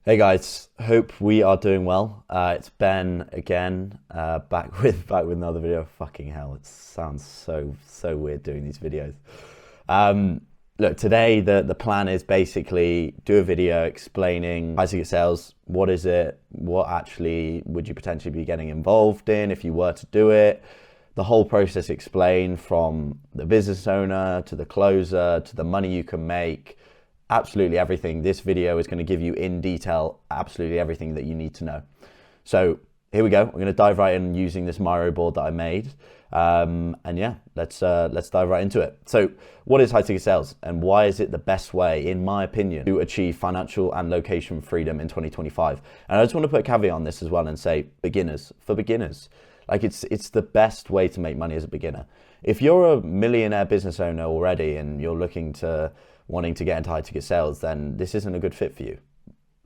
Hey guys, hope we are doing well. It's Ben again, back with another video. Fucking hell, it sounds so weird doing these videos. Um, Look, today the plan is basically do a video explaining high ticket sales. What is it? What actually would you potentially be getting involved in if you were to do it? The whole process explained from the business owner to the closer to the money you can make, absolutely everything. This video is going to give you in detail absolutely everything that you need to know. So here we go. We're going to dive right in using this Miro board that I made. And yeah, let's dive right into it. So what is high ticket sales and why is it the best way, in my opinion, to achieve financial and location freedom in 2025? And I just want to put a caveat on this as well and say beginners, for beginners. Like it's the best way to make money as a beginner. If you're a millionaire business owner already and you're wanting to get into high ticket sales, then this isn't a good fit for you.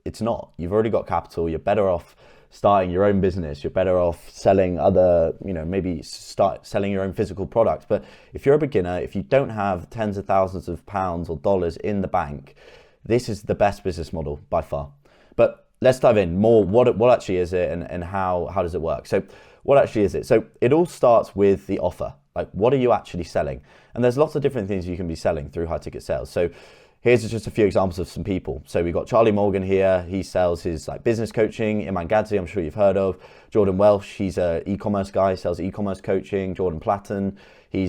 It's not. You've already got capital. You're better off starting your own business. You're better off selling other, maybe start selling your own physical products. But if you're a beginner, if you don't have tens of thousands of pounds or dollars in the bank, this is the best business model by far. But let's dive in more. What actually is it and how does it work? So what actually is it? So it all starts with the offer. Like, what are you actually selling? And there's lots of different things you can be selling through high ticket sales. So here's just a few examples of some people. So we've got Charlie Morgan here. He sells his business coaching. Iman Gadzhi, I'm sure you've heard of. Jordan Welsh, he's an e-commerce guy, sells e-commerce coaching. Jordan Platten, he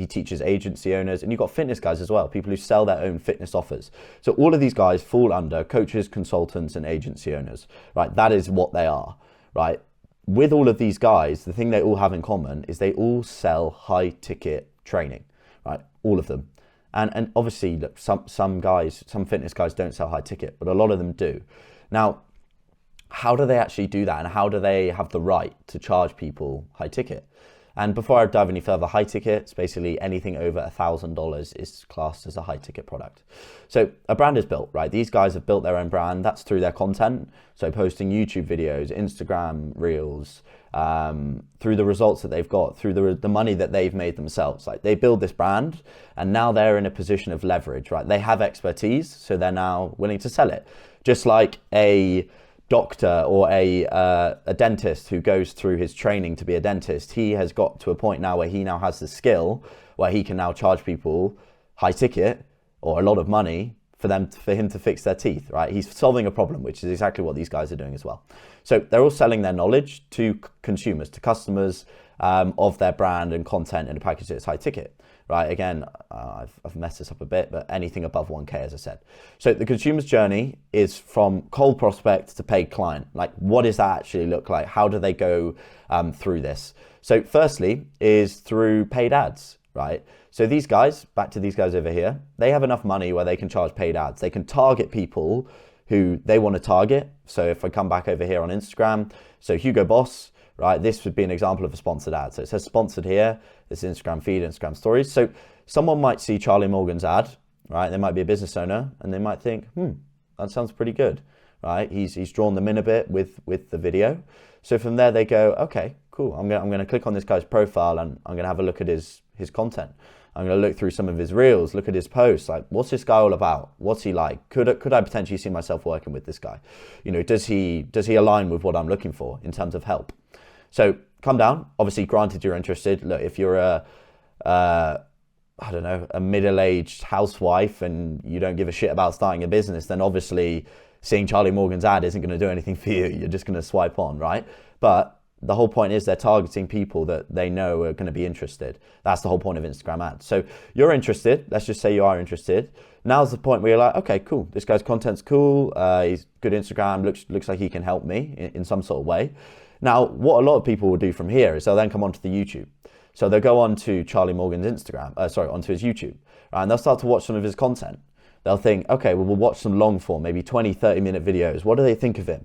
teaches agency owners. And you've got fitness guys as well, people who sell their own fitness offers. So all of these guys fall under coaches, consultants, and agency owners, right? That is what they are, right? With all of these guys, the thing they all have in common is they all sell high ticket training, right? All of them. And obviously, look, some fitness guys don't sell high ticket, but a lot of them do. Now, how do they actually do that? And how do they have the right to charge people high ticket? And before I dive any further, high tickets, basically anything over $1,000 is classed as a high ticket product. So a brand is built, right? These guys have built their own brand. That's through their content. So posting YouTube videos, Instagram Reels, through the results that they've got, through the money that they've made themselves. Like, they build this brand and now they're in a position of leverage, right? They have expertise, so they're now willing to sell it. Just like a doctor or a dentist who goes through his training to be a dentist, he has got to a point now where he now has the skill where he can now charge people high ticket or a lot of money for him to fix their teeth, right? He's solving a problem, which is exactly what these guys are doing as well. So they're all selling their knowledge to consumers, to customers, of their brand and content in a package that's high ticket, right? Again, I've messed this up a bit, but anything above 1K, as I said. So the consumer's journey is from cold prospect to paid client. Like, what does that actually look like? How do they go through this? So firstly is through paid ads, right? So these guys, back to these guys over here, they have enough money where they can charge paid ads. They can target people who they want to target. So if I come back over here on Instagram, so Hugo Boss, right? This would be an example of a sponsored ad. So it says sponsored here, this is Instagram feed, Instagram stories. So someone might see Charlie Morgan's ad, right? They might be a business owner and they might think, that sounds pretty good, right? He's drawn them in a bit with the video. So from there they go, okay, cool. I'm gonna click on this guy's profile and I'm gonna have a look at his content. I'm going to look through some of his reels, look at his posts. Like, what's this guy all about? What's he like? Could I potentially see myself working with this guy? Does he align with what I'm looking for in terms of help? So come down. Obviously, granted you're interested. Look, if you're a middle-aged housewife and you don't give a shit about starting a business, then obviously seeing Charlie Morgan's ad isn't going to do anything for you. You're just going to swipe on, right? But the whole point is they're targeting people that they know are going to be interested. That's the whole point of Instagram ads. So you're interested. Let's just say you are interested. Now's the point where you're like, okay, cool. This guy's content's cool. He's good Instagram. Looks like he can help me in some sort of way. Now, what a lot of people will do from here is they'll then come onto the YouTube. So they'll go on to Charlie Morgan's onto his YouTube, right? And they'll start to watch some of his content. They'll think, okay, well, we'll watch some long form, maybe 20, 30-minute videos. What do they think of him?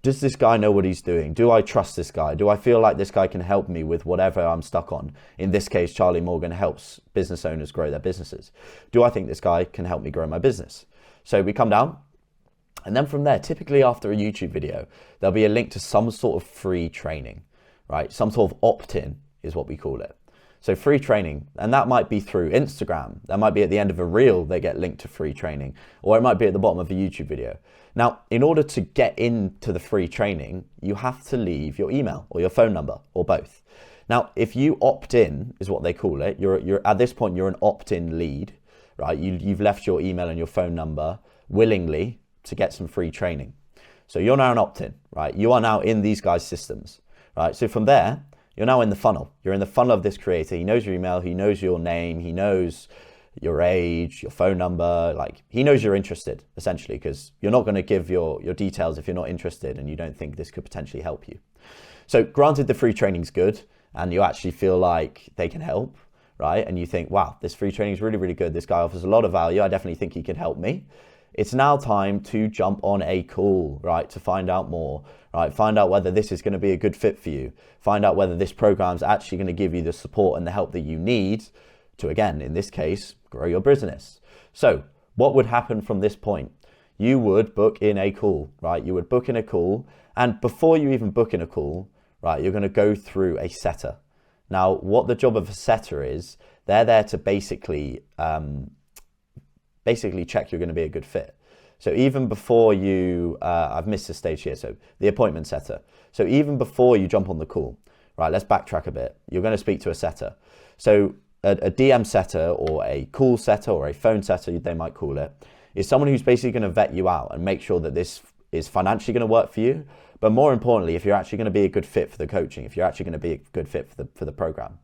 Does this guy know what he's doing? Do I trust this guy? Do I feel like this guy can help me with whatever I'm stuck on? In this case, Charlie Morgan helps business owners grow their businesses. Do I think this guy can help me grow my business? So we come down, and then from there, typically after a YouTube video, there'll be a link to some sort of free training, right? Some sort of opt-in is what we call it. So free training, and that might be through Instagram. That might be at the end of a reel, they get linked to free training, or it might be at the bottom of a YouTube video. Now, in order to get into the free training, you have to leave your email or your phone number or both. Now, if you opt in, is what they call it, you're at this point, you're an opt-in lead, right? You've left your email and your phone number willingly to get some free training. So you're now an opt-in, right? You are now in these guys' systems, right? So from there, you're now in the funnel. You're in the funnel of this creator. He knows your email, he knows your name, he knows your age, your phone number, like he knows you're interested essentially, because you're not going to give your details if you're not interested and you don't think this could potentially help you. So granted, the free training's good and you actually feel like they can help, right? And you think, wow, this free training is really, really good. This guy offers a lot of value. I definitely think he can help me. It's now time to jump on a call, right? To find out more, right? Find out whether this is going to be a good fit for you. Find out whether this program is actually going to give you the support and the help that you need to, again, in this case, grow your business. So what would happen from this point? You would book in a call, right? You would book in a call. And before you even book in a call, right, you're going to go through a setter. Now, what the job of a setter is, they're there to basically check you're going to be a good fit. So even before you, I've missed a stage here, so the appointment setter. So even before you jump on the call, right, let's backtrack a bit. You're going to speak to a setter. So a DM setter or a call setter or a phone setter, they might call it, is someone who's basically going to vet you out and make sure that this is financially going to work for you. But more importantly, if you're actually going to be a good fit for the coaching, if you're actually going to be a good fit for the program.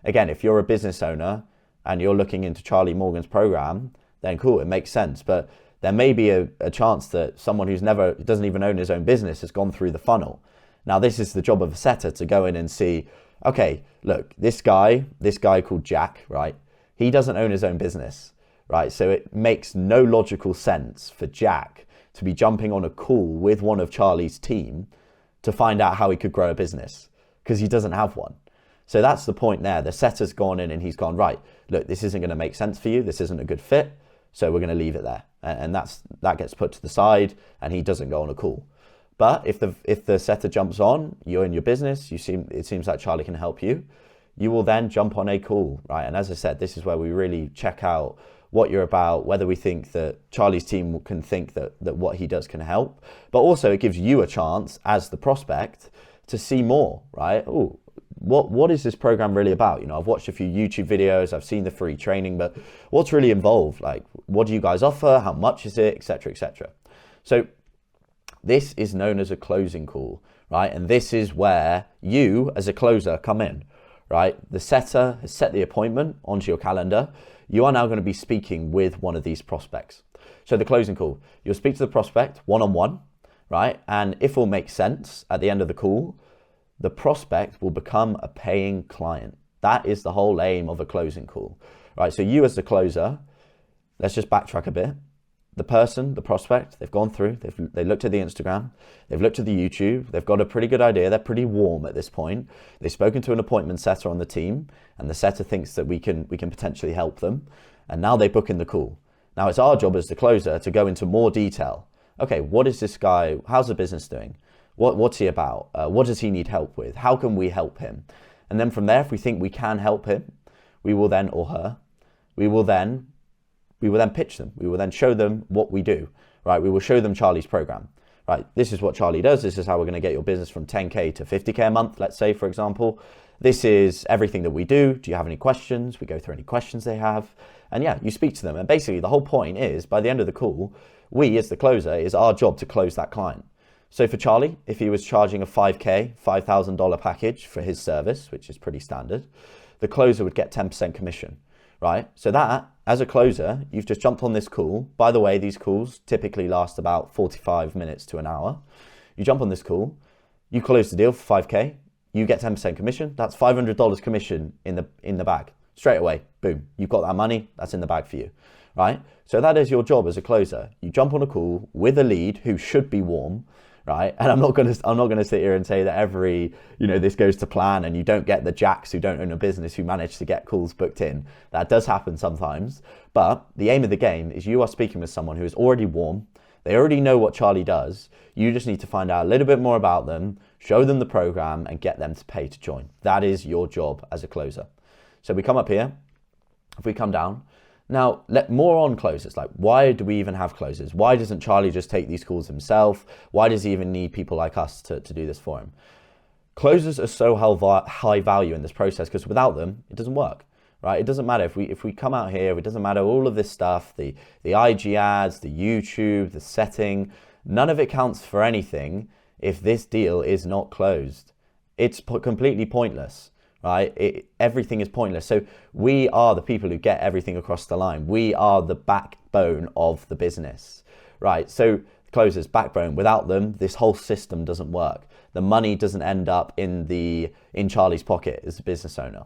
Again, if you're a business owner and you're looking into Charlie Morgan's program, then cool, it makes sense. But there may be a chance that someone doesn't even own his own business has gone through the funnel. Now, this is the job of a setter to go in and see, okay, look, this guy called Jack, right? He doesn't own his own business, right? So it makes no logical sense for Jack to be jumping on a call with one of Charlie's team to find out how he could grow a business, because he doesn't have one. So that's the point there. The setter's gone in and he's gone, right, look, this isn't going to make sense for you. This isn't a good fit. So we're going to leave it there. And that gets put to the side and he doesn't go on a call. But if the setter jumps on, you're in your business, it seems like Charlie can help you, you will then jump on a call, right? And as I said, this is where we really check out what you're about, whether we think that Charlie's team can think that what he does can help. But also it gives you a chance as the prospect to see more, right? Oh, what is this program really about? You know, I've watched a few YouTube videos, I've seen the free training, but what's really involved? Like, what do you guys offer? How much is it? Et cetera, et cetera. So this is known as a closing call, right? And this is where you as a closer come in, right? The setter has set the appointment onto your calendar. You are now going to be speaking with one of these prospects. So the closing call, you'll speak to the prospect one-on-one, right? And if all makes sense at the end of the call, the prospect will become a paying client. That is the whole aim of a closing call, right? So you as the closer, let's just backtrack a bit. The person, the prospect, they've gone through, they looked at the Instagram, they've looked at the YouTube, they've got a pretty good idea, they're pretty warm at this point. They've spoken to an appointment setter on the team, and the setter thinks that we can potentially help them, and now they book in the call. Now it's our job as the closer to go into more detail. Okay, what is this guy, how's the business doing? What's he about? What does he need help with? How can we help him? And then from there, if we think we can help him, we will then, or her, we will then pitch them. We will then show them what we do, right? We will show them Charlie's program, right? This is what Charlie does. This is how we're going to get your business from 10K to 50K a month, let's say, for example. This is everything that we do. Do you have any questions? We go through any questions they have. And yeah, you speak to them. And basically the whole point is, by the end of the call, we as the closer, is our job to close that client. So for Charlie, if he was charging a $5,000 package for his service, which is pretty standard, the closer would get 10% commission, right? So that, as a closer, you've just jumped on this call. By the way, these calls typically last about 45 minutes to an hour. You jump on this call, you close the deal for 5K, you get 10% commission. That's $500 commission in the bag. Straight away, boom, you've got that money, that's in the bag for you, right? So that is your job as a closer. You jump on a call with a lead who should be warm, right? And I'm not going to sit here and say that this goes to plan and you don't get the jacks who don't own a business who manage to get calls booked in. That does happen sometimes. But the aim of the game is you are speaking with someone who is already warm. They already know what Charlie does. You just need to find out a little bit more about them, show them the program and get them to pay to join. That is your job as a closer. So we come up here, if we come down, now more on closers. Like, why do we even have closers? Why doesn't Charlie just take these calls himself? Why does he even need people like us to do this for him? Closers are so high value in this process because without them, it doesn't work. Right? It doesn't matter if we come out here, it doesn't matter all of this stuff, the IG ads, the YouTube, the setting, none of it counts for anything if this deal is not closed. It's completely pointless, right? Everything is pointless. So we are the people who get everything across the line. We are the backbone of the business, right? So closers, backbone. Without them, this whole system doesn't work. The money doesn't end up in Charlie's pocket as a business owner,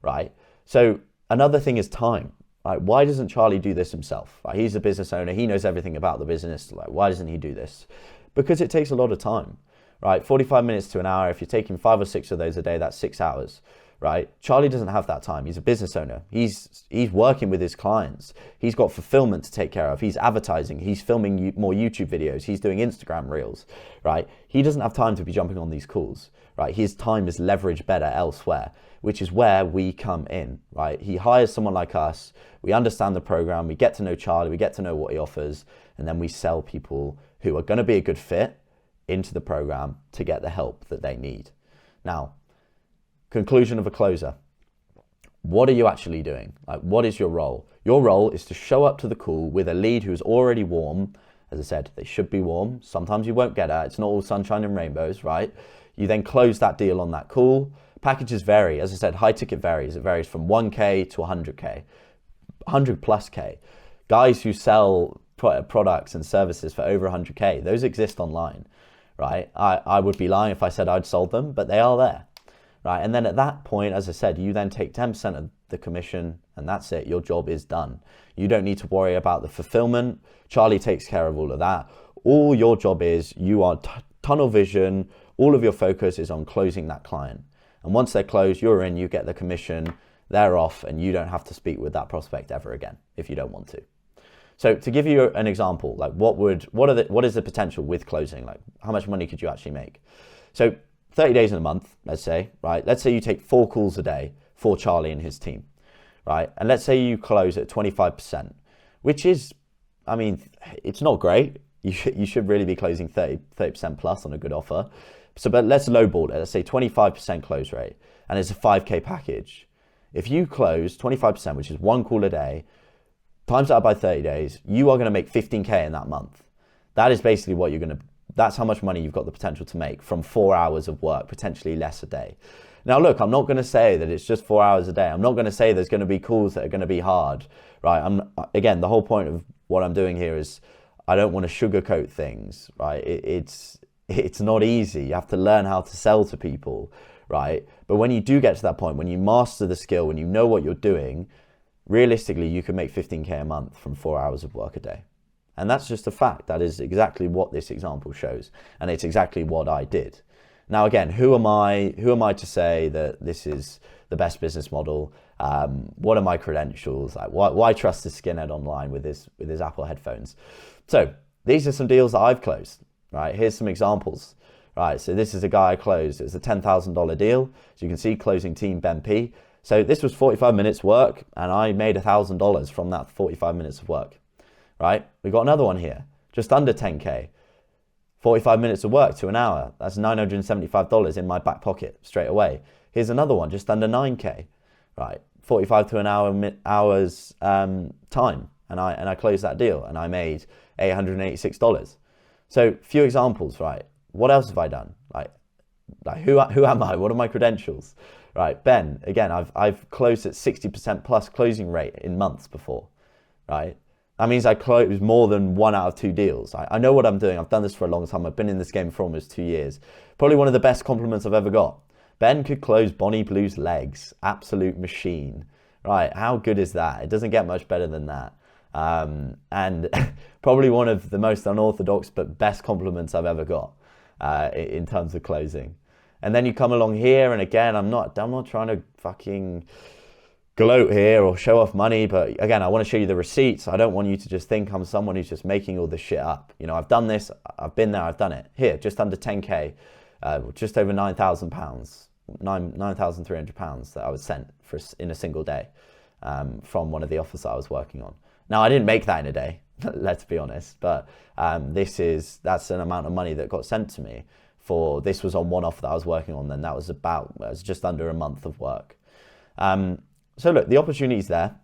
right? So another thing is time, right? Why doesn't Charlie do this himself? Right? He's a business owner. He knows everything about the business. Like, why doesn't he do this? Because it takes a lot of time, right? 45 minutes to an hour. If you're taking 5 or 6 of those a day, that's 6 hours, right? Charlie doesn't have that time. He's a business owner. He's working with his clients. He's got fulfillment to take care of. He's advertising. He's filming more YouTube videos. He's doing Instagram reels, right? He doesn't have time to be jumping on these calls, right? His time is leveraged better elsewhere, which is where we come in, right? He hires someone like us. We understand the program. We get to know Charlie. We get to know what he offers. And then we sell people who are going to be a good fit into the program to get the help that they need. Now, conclusion of a closer. What are you actually doing? Like, what is your role? Your role is to show up to the call with a lead who's already warm. As I said, they should be warm. Sometimes you won't get it. It's not all sunshine and rainbows, right? You then close that deal on that call. Packages vary. As I said, high ticket varies. It varies from 1K to 100K, 100 plus K. Guys who sell products and services for over 100K, those exist online, right? I would be lying if I said I'd sold them, but they are there, right? And then at that point, as I said, you then take 10% of the commission and that's it. Your job is done. You don't need to worry about the fulfillment. Charlie takes care of all of that. All your job is, you are tunnel vision. All of your focus is on closing that client. And once they're closed, you're in, you get the commission, they're off, and you don't have to speak with that prospect ever again if you don't want to. So to give you an example, like what is the potential with closing? Like, how much money could you actually make? So 30 days in a month, let's say, right? Let's say you take 4 calls a day for Charlie and his team, right? And let's say you close at 25%, which is, I mean, it's not great. You should really be closing 30% plus on a good offer. So, but let's lowball it. Let's say 25% close rate, and it's a 5K package. If you close 25%, which is 1 call a day, times that by 30 days, you are going to make 15K in that month. That is basically what that's how much money you've got the potential to make from 4 hours of work, potentially less a day. Now, look, I'm not going to say that it's just 4 hours a day. I'm not going to say there's going to be calls that are going to be hard, right? Again, the whole point of what I'm doing here is I don't want to sugarcoat things, right? It's not easy. You have to learn how to sell to people, right? But when you do get to that point, when you master the skill, when you know what you're doing, realistically, you can make 15K a month from 4 hours of work a day. And that's just a fact. That is exactly what this example shows. And it's exactly what I did. Now, again, who am I to say that this is the best business model? What are my credentials? Like, why trust this skinhead online with his Apple headphones? So these are some deals that I've closed, right? Here's some examples, right? So this is a guy I closed. It's a $10,000 deal. So you can see closing team Ben P. So this was 45 minutes work, and I made $1,000 from that 45 minutes of work, right? We got another one here, just under 10K. 45 minutes of work to an hour. That's $975 in my back pocket straight away. Here's another one, just under 9K, right? 45 to an hour's time, and I closed that deal, and I made $886. So few examples, right? What else have I done? Like who am I? What are my credentials? Right, Ben, again, I've closed at 60% plus closing rate in months before, right? That means I closed more than 1 out of 2 deals. I know what I'm doing. I've done this for a long time. I've been in this game for almost 2 years. Probably one of the best compliments I've ever got. Ben could close Bonnie Blue's legs. Absolute machine, right? How good is that? It doesn't get much better than that. And probably one of the most unorthodox but best compliments I've ever got in terms of closing. And then you come along here, and again, I'm not trying to fucking gloat here or show off money, but again, I want to show you the receipts. I don't want you to just think I'm someone who's just making all this shit up. You know, I've done this, I've been there, I've done it. Here, just under 10K, just over £9,000. £9,300 that I was sent in a single day from one of the offers that I was working on. Now, I didn't make that in a day, let's be honest, but that's an amount of money that got sent to me. This was on one offer that I was working on, then that was just under a month of work. So look, the opportunity's there.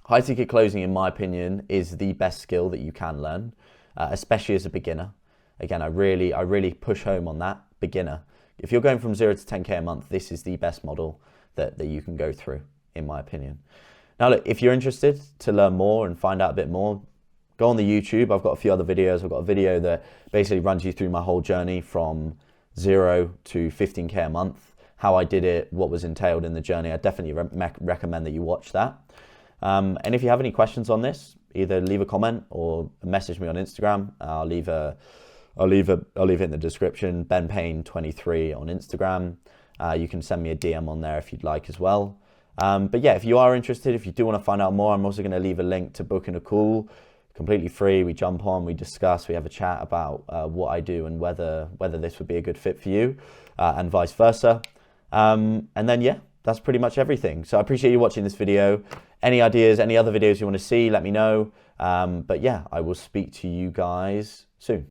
High ticket closing, in my opinion, is the best skill that you can learn, especially as a beginner. Again, I really push home on that, beginner. If you're going from 0 to 10K a month, this is the best model that you can go through, in my opinion. Now, look, if you're interested to learn more and find out a bit more, go on the YouTube. I've got a few other videos. I've got a video that basically runs you through my whole journey from 0 to 15K a month, how I did it, what was entailed in the journey. I definitely recommend that you watch that. And if you have any questions on this, either leave a comment or message me on Instagram. I'll leave it in the description. Ben Payne 23 on Instagram. You can send me a DM on there if you'd like as well. But yeah, if you are interested, if you do want to find out more, I'm also going to leave a link to booking a call, completely free. We jump on, we discuss, we have a chat about what I do and whether this would be a good fit for you, and vice versa. And then yeah, that's pretty much everything. So I appreciate you watching this video. Any ideas, any other videos you want to see, let me know. But yeah, I will speak to you guys soon.